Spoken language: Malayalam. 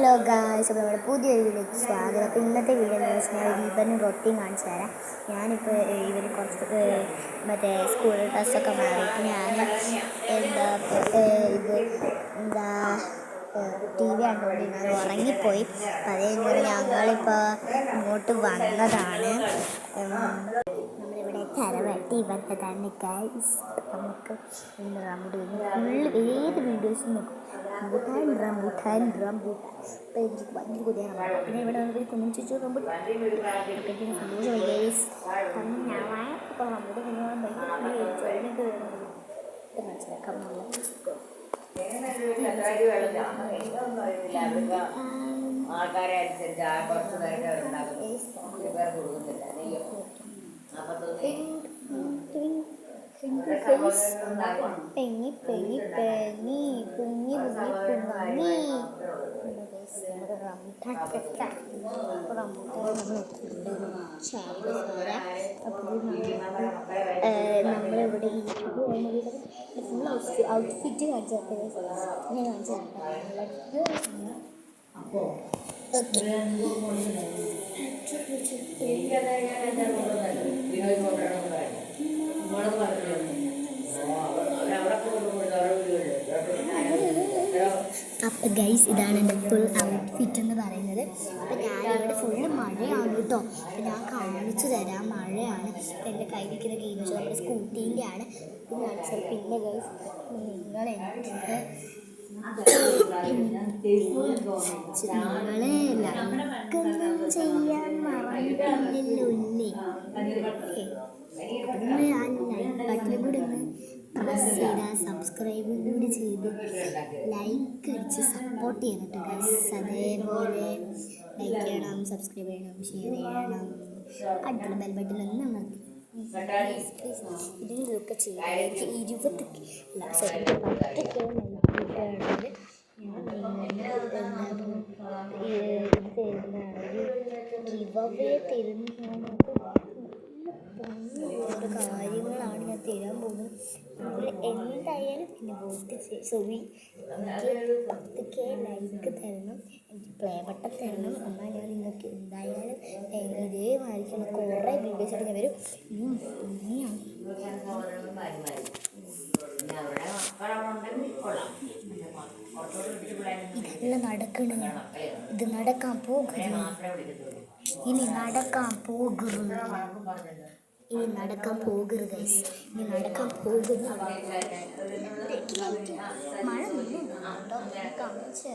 ഹലോ ഗായ്സ്, അപ്പോൾ നമ്മുടെ പുതിയൊരു വീഡിയോയ്ക്ക് സ്വാഗതം. അപ്പോൾ ഇന്നത്തെ വീഡിയോ എന്ന് വെച്ചാൽ ഇവന് റൊട്ടീൻ കാണിച്ചു തരാം. ഞാനിപ്പോൾ ഇവന് കുറച്ച് മറ്റേ സ്കൂൾ ഡ്രസ്സൊക്കെ മാറിയിട്ട് ഞാൻ ടി വി കണ്ടുകൊണ്ട് ഞാൻ ഉറങ്ങിപ്പോയി. അപ്പോൾ അത് കഴിഞ്ഞ് ഞങ്ങളിപ്പോൾ ഇങ്ങോട്ട് വന്നതാണ്. നമ്മളിവിടെ തറവാട്ടി വന്നതാണ് ഗായ്സ്. നമുക്ക് ഫുള്ള് ഏത് വീഡിയോസും നോക്കും റംബൂട്ടാൻ ഇപ്പം എനിക്ക് ഭയങ്കര കൊതിയാണ്. പിന്നെ ഇവിടെ വന്നിട്ട് കുഞ്ഞിച്ചു റംബൂട്ടാൻ സന്തോഷമായി ഗൈസ്. കാരണം ഞാൻ ഇപ്പോൾ റംബൂട്ടാൻ കുഞ്ഞുങ്ങളും ഭയങ്കര ആൾക്കാരെ അനുസരിച്ച് കുറച്ച് പെങ്ങി നമ്മളിവിടെ ഫുൾ ഔട്ട്ഫിറ്റ് കാണിച്ചു അപ്പം ഗൈസ്, ഇതാണ് എൻ്റെ ഫുൾ ഔട്ട്ഫിറ്റ് എന്ന് പറയുന്നത്. അപ്പം ഞാനിവിടെ ഫുള്ള് മഴയാണ് കേട്ടോ. അപ്പം ഞാൻ കാണിച്ചു തരാം. മഴയാണ്. എൻ്റെ കയ്യിലിരിക്കുന്ന ഗെയിംസ് നമ്മുടെ സ്കൂട്ടീൻ്റെ ആണ്. ഇത് കാണിച്ചത്. പിന്നെ ഗൈസ്, നിങ്ങളെ ലൈക്കൊന്നും ചെയ്യാൻ മറന്നിട്ടില്ലല്ലോ ഇല്ലേ? അപ്പം നിങ്ങൾ ആ ലൈക്ക് ബട്ടനും കൂടെ ഒന്ന് പ്രസ് ചെയ്താൽ സബ്സ്ക്രൈബും കൂടി ചെയ്ത് ലൈക്ക് അടിച്ച് സപ്പോർട്ട് ചെയ്യണം കേട്ടോ ഗൈസ്. അതേപോലെ ലൈക്ക് ചെയ്യണം, സബ്സ്ക്രൈബ് ചെയ്യണം, ഷെയർ ചെയ്യണം, അടുത്തുള്ള ബെൽ ബട്ടനൊന്നും അമർത്തി ഇതിലൊക്കെ ചെയ്യാം. എനിക്ക് 10K കാര്യങ്ങളാണ് ഞാൻ തരാൻ പോകുന്നത്. എന്തായാലും പിന്നെ വോട്ട് എനിക്ക് 10K ലൈക്ക് തരണം, എനിക്ക് പ്ലേ ബട്ടൺ തരണം. എന്നാൽ ഞാൻ നിങ്ങൾക്ക് എന്തായാലും ഇതേമാതിരിക്കുള്ള കുറേ വീഡിയോസ് എടുക്കാൻ വരും. ഇതെല്ലാം നടക്കണ, ഇത് നടക്കാൻ പോകുന്നു, ഇനി നടക്കാൻ പോകുന്നു ഗൈസ്. ഇനി നടക്കാൻ പോകുന്നു. മഴ കാണിച്ചു.